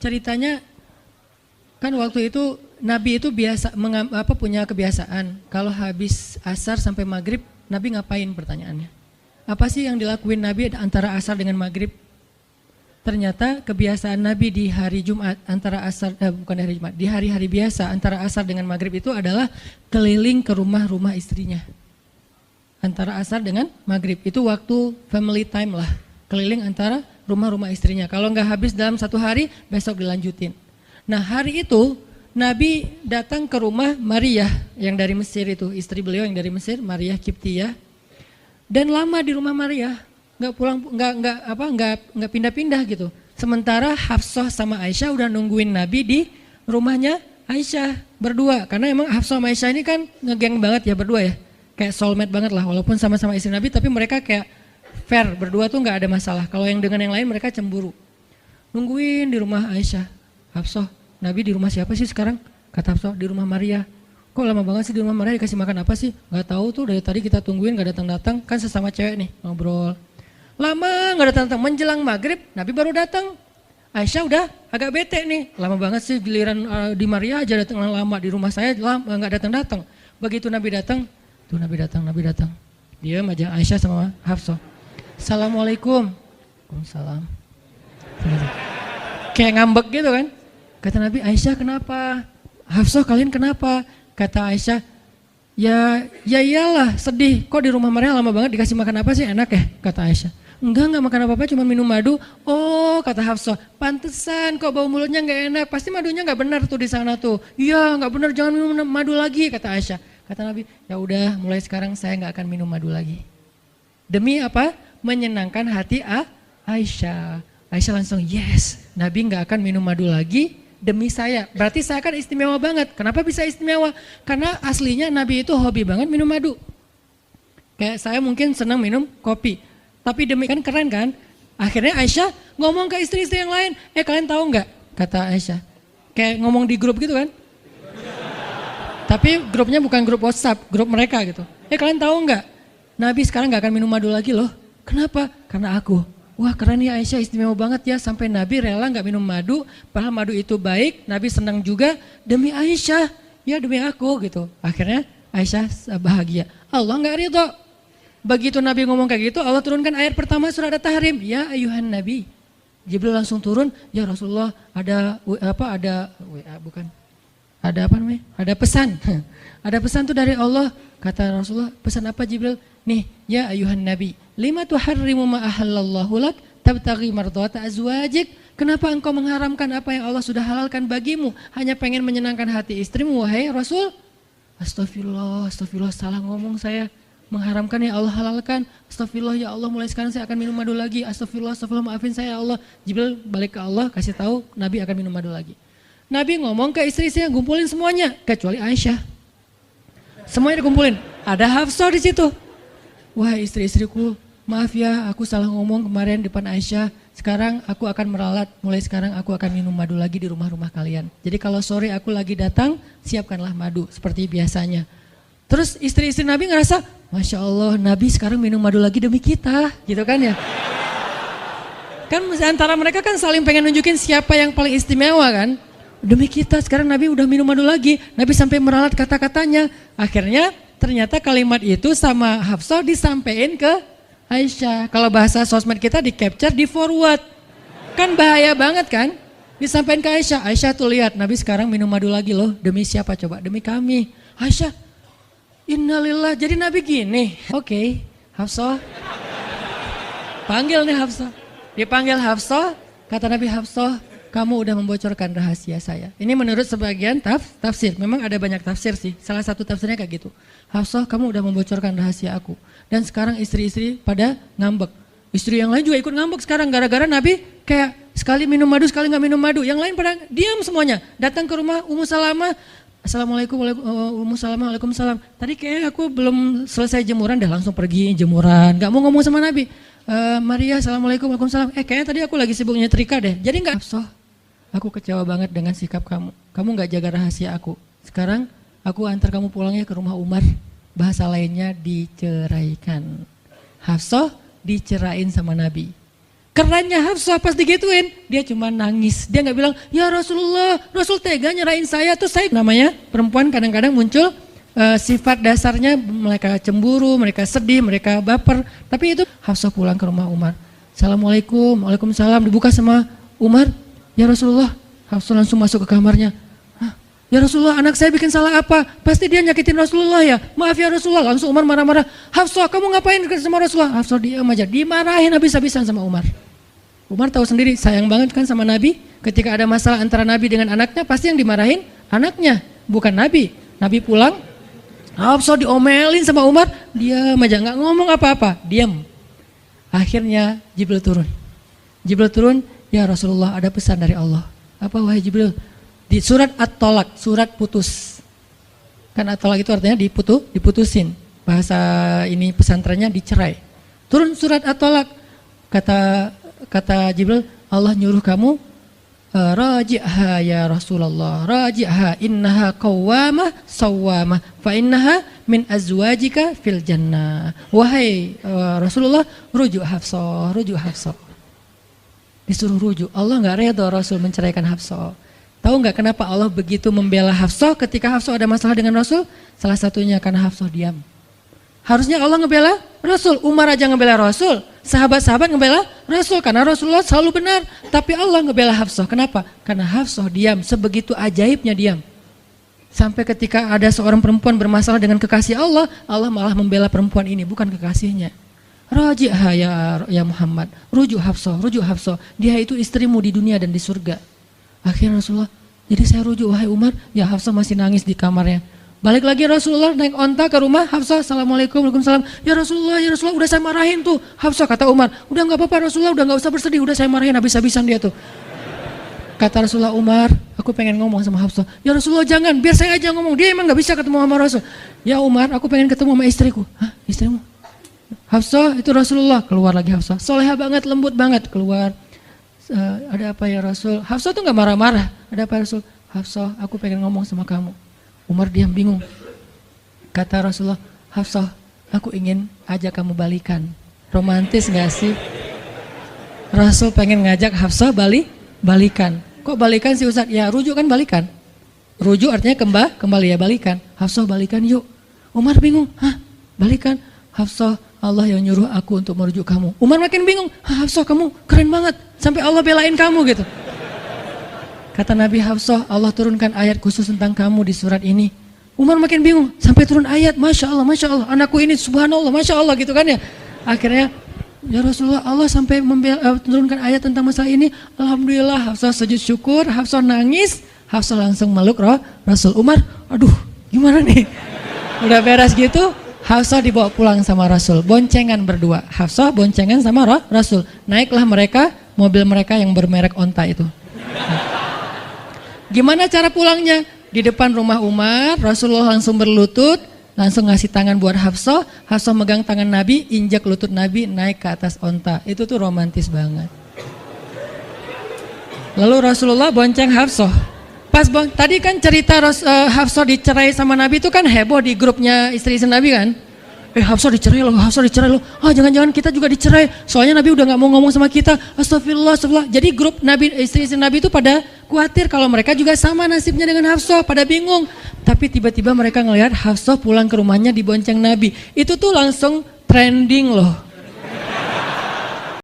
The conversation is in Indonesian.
ceritanya kan waktu itu Nabi itu punya kebiasaan kalau habis asar sampai maghrib Nabi ngapain pertanyaannya? Apa sih yang dilakuin Nabi antara asar dengan maghrib? Ternyata kebiasaan Nabi di hari Jumat di hari-hari biasa antara asar dengan maghrib itu adalah keliling ke rumah-rumah istrinya. Antara asar dengan maghrib itu waktu family time lah, keliling antara rumah-rumah istrinya. Kalau nggak habis dalam satu hari, besok dilanjutin. Nah hari itu Nabi datang ke rumah Maria yang dari Mesir itu, istri beliau yang dari Mesir, Maria Kiptiyah, dan lama di rumah Maria, nggak pindah-pindah gitu. Sementara Hafsah sama Aisyah udah nungguin Nabi di rumahnya Aisyah berdua, karena emang Hafsah sama Aisyah ini kan ngegeng banget ya berdua ya, kayak soulmate banget lah, walaupun sama-sama istri Nabi, tapi mereka kayak fair berdua tuh nggak ada masalah. Kalau yang dengan yang lain mereka cemburu. Nungguin di rumah Aisyah, Hafsah. Nabi di rumah siapa sih sekarang? Kata Hafsah, di rumah Maria. Kok lama banget sih di rumah Maria, dikasih makan apa sih? Gak tahu tuh, dari tadi kita tungguin gak datang-datang. Kan sesama cewek nih ngobrol. Lama gak datang-datang, menjelang maghrib Nabi baru datang. Aisyah udah agak bete nih, lama banget sih giliran di Maria aja datang lama, di rumah saya lama gak datang-datang. Begitu Nabi datang, tuh Nabi datang. Diam aja Aisyah sama Hafsah. Assalamualaikum. Waalaikumsalam. Kayak ngambek gitu kan. Kata Nabi, Aisyah kenapa? Hafsah kalian kenapa? Kata Aisyah, ya iyalah sedih. Kok di rumah Maria lama banget dikasih makan apa sih, enak ya? Kata Aisyah. Enggak makan apa-apa, cuma minum madu. Oh kata Hafsah, pantesan kok bau mulutnya gak enak. Pasti madunya gak benar tuh di sana tuh. Iya gak benar, jangan minum madu lagi kata Aisyah. Kata Nabi, ya udah mulai sekarang saya gak akan minum madu lagi. Demi apa? Menyenangkan hati Aisyah. Aisyah langsung yes, Nabi gak akan minum madu lagi. Demi saya, berarti saya kan istimewa banget. Kenapa bisa istimewa? Karena aslinya Nabi itu hobi banget minum madu. Kayak saya mungkin senang minum kopi. Tapi demi kan keren kan? Akhirnya Aisyah ngomong ke istri-istri yang lain. Kalian tahu nggak? Kata Aisyah. Kayak ngomong di grup gitu kan? Tapi grupnya bukan grup WhatsApp, grup mereka gitu. Kalian tahu nggak? Nabi sekarang nggak akan minum madu lagi loh. Kenapa? Karena aku. Wah keren ya Aisyah, istimewa banget ya, sampai Nabi rela gak minum madu, padahal madu itu baik, Nabi senang juga demi Aisyah, ya demi aku gitu. Akhirnya Aisyah bahagia, Allah gak ridho. Begitu Nabi ngomong kayak gitu, Allah turunkan ayat pertama surat At-Tahrim, ya ayuhan Nabi. Jibril langsung turun, ya Rasulullah ada pesan. Ada pesan tuh dari Allah. Kata Rasulullah, pesan apa Jibril? Nih, ya ayuhan Nabi, lima tuharrimu ma ahallallahu lak tabtaghi mardhata azwajik. Kenapa engkau mengharamkan apa yang Allah sudah halalkan bagimu? Hanya pengen menyenangkan hati istrimu, wahai Rasul. Astagfirullah, salah ngomong saya. Mengharamkan ya Allah halalkan. Astagfirullah ya Allah, mulai sekarang saya akan minum madu lagi. Astagfirullah, maafin saya ya Allah. Jibril balik ke Allah, kasih tahu Nabi akan minum madu lagi. Nabi ngomong ke istri-istrinya, ngumpulin semuanya, kecuali Aisyah. Semuanya dikumpulin. Ada Hafsah di situ. Wah istri-istriku, maaf ya aku salah ngomong kemarin depan Aisyah. Sekarang aku akan meralat, mulai sekarang aku akan minum madu lagi di rumah-rumah kalian. Jadi kalau sore aku lagi datang, siapkanlah madu seperti biasanya. Terus istri-istri Nabi ngerasa, Masya Allah Nabi sekarang minum madu lagi demi kita, gitu kan ya. Kan antara mereka kan saling pengen nunjukin siapa yang paling istimewa kan. Demi kita sekarang Nabi udah minum madu lagi, Nabi sampai meralat kata-katanya. Akhirnya ternyata kalimat itu sama Hafsah disampaikan ke Aisyah. Kalau bahasa sosmed kita di capture, di forward. Kan bahaya banget kan? Disampaikan ke Aisyah. Aisyah tuh lihat Nabi sekarang minum madu lagi loh. Demi siapa coba? Demi kami. Aisyah, innalillah. Jadi Nabi gini. Oke, Hafsah. Panggil nih Hafsah. Dipanggil Hafsah. Kata Nabi, Hafsah, kamu udah membocorkan rahasia saya. Ini menurut sebagian tafsir. Memang ada banyak tafsir sih. Salah satu tafsirnya kayak gitu. Hafsah, kamu udah membocorkan rahasia aku. Dan sekarang istri-istri pada ngambek. Istri yang lain juga ikut ngambek sekarang. Gara-gara Nabi kayak sekali minum madu, sekali gak minum madu. Yang lain pada diam semuanya. Datang ke rumah Ummu Salamah. Assalamualaikum, Ummu Salamah, waalaikumsalam. Tadi kayak aku belum selesai jemuran, dah langsung pergi jemuran. Gak mau ngomong sama Nabi. Maria, assalamualaikum, waalaikumsalam. Kayaknya tadi aku lagi sibuk nyetrika deh. Jadi gak, Hafsah, aku kecewa banget dengan sikap kamu. Kamu gak jaga rahasia aku. Sekarang aku antar kamu pulangnya ke rumah Umar. Bahasa lainnya diceraikan. Hafsah dicerain sama Nabi. Kerennya Hafsah pas digituin, dia cuma nangis. Dia nggak bilang, ya Rasulullah, Rasul tega nyerahin saya. Tuh saya namanya perempuan kadang-kadang muncul sifat dasarnya mereka cemburu, mereka sedih, mereka baper. Tapi itu Hafsah pulang ke rumah Umar. Assalamualaikum, waalaikumsalam, dibuka sama Umar. Ya Rasulullah, Hafsah langsung masuk ke kamarnya. Ya Rasulullah, anak saya bikin salah apa? Pasti dia nyakitin Rasulullah ya. Maaf ya Rasulullah. Langsung Umar marah-marah. Hafsah, kamu ngapain sama Rasulullah? Hafsah diam aja. Dimarahin habis-habisan sama Umar. Umar tahu sendiri, sayang banget kan sama Nabi. Ketika ada masalah antara Nabi dengan anaknya, pasti yang dimarahin anaknya, bukan Nabi. Nabi pulang, Hafsah diomelin sama Umar. Diam aja, nggak ngomong apa-apa. Diam. Akhirnya Jibril turun. Jibril turun, ya Rasulullah, ada pesan dari Allah. Apa wahai Jibril? Di surat At-Tolak, surat putus. Kan At-Tolak itu artinya diputusin. Bahasa ini pesantrennya dicerai. Turun surat At-Tolak. Kata Jibril, Allah nyuruh kamu raji'ha ya Rasulullah, raji'ha innaha qawwamah sawwamah fa innaha min azwajika fil jannah. Wahai Rasulullah, rujuk Hafsah, rujuk Hafsah. Disuruh rujuk. Allah enggak redha Rasul menceraikan Hafsah. Tahu nggak kenapa Allah begitu membela Hafsah ketika Hafsah ada masalah dengan Rasul? Salah satunya karena Hafsah diam. Harusnya Allah ngebela Rasul, Umar aja ngebela Rasul, sahabat-sahabat ngebela Rasul karena Rasulullah selalu benar. Tapi Allah ngebela Hafsah, kenapa? Karena Hafsah diam, sebegitu ajaibnya diam. Sampai ketika ada seorang perempuan bermasalah dengan kekasih Allah, Allah malah membela perempuan ini, bukan kekasihnya. Raji'ha ya Muhammad, rujuk Hafsah, rujuk Hafsah. Dia itu istrimu di dunia dan di surga. Akhirnya Rasulullah, jadi saya rujuk wahai Umar, ya Hafsah masih nangis di kamarnya. Balik lagi Rasulullah naik onta ke rumah Hafsah, Assalamualaikum, waalaikumsalam. Ya Rasulullah, udah saya marahin tuh. Hafsah, kata Umar, udah nggak apa-apa Rasulullah, udah nggak usah bersedih, udah saya marahin habis-habisan dia tuh. Kata Rasulullah, Umar, aku pengen ngomong sama Hafsah. Ya Rasulullah jangan, biar saya aja ngomong, dia emang nggak bisa ketemu sama Rasul. Ya Umar, aku pengen ketemu sama istriku. Hah, istrimu? Hafsah, itu Rasulullah. Keluar lagi Hafsah, soleha banget, lembut banget, keluar. Ada apa ya Rasul? Hafsah tuh nggak marah-marah. Ada apa ya Rasul? Hafsah, aku pengen ngomong sama kamu. Umar diam bingung. Kata Rasulullah, Hafsah, aku ingin ajak kamu balikan. Romantis nggak sih? Rasul pengen ngajak Hafsah balikan. Kok balikan sih Ustaz? Ya rujuk kan balikan. Rujuk artinya kembali ya balikan. Hafsah balikan yuk. Umar bingung. Hah, balikan? Hafsah, Allah yang nyuruh aku untuk merujuk kamu. Umar makin bingung. Hafsah, kamu keren banget. Sampai Allah belain kamu gitu. Kata Nabi, Hafsah, Allah turunkan ayat khusus tentang kamu di surat ini. Umar makin bingung. Sampai turun ayat, Masya Allah, anakku ini subhanallah, Masya Allah gitu kan ya. Akhirnya, ya Rasulullah, Allah sampai menurunkan ayat tentang masalah ini. Alhamdulillah, Hafsah sujud syukur, Hafsah nangis. Hafsah langsung meluk Rasul. Umar, aduh gimana nih. Udah beres gitu, Hafsah dibawa pulang sama Rasul, boncengan berdua. Hafsah boncengan sama Rasul. Naiklah mereka, mobil mereka yang bermerek onta itu. Gimana cara pulangnya? Di depan rumah Umar, Rasulullah langsung berlutut, langsung ngasih tangan buat Hafsah. Hafsah megang tangan Nabi, injak lutut Nabi, naik ke atas onta. Itu tuh romantis banget. Lalu Rasulullah bonceng Hafsah. Tadi kan cerita Hafsah dicerai sama Nabi itu kan heboh di grupnya istri-istri Nabi kan. Hafsah dicerai loh, Hafsah dicerai loh. Jangan-jangan kita juga dicerai. Soalnya Nabi udah nggak mau ngomong sama kita. Astagfirullah, astagfirullah. Jadi grup Nabi, istri-istri Nabi itu pada khawatir kalau mereka juga sama nasibnya dengan Hafsah, pada bingung. Tapi tiba-tiba mereka ngelihat Hafsah pulang ke rumahnya dibonceng Nabi. Itu tuh langsung trending loh.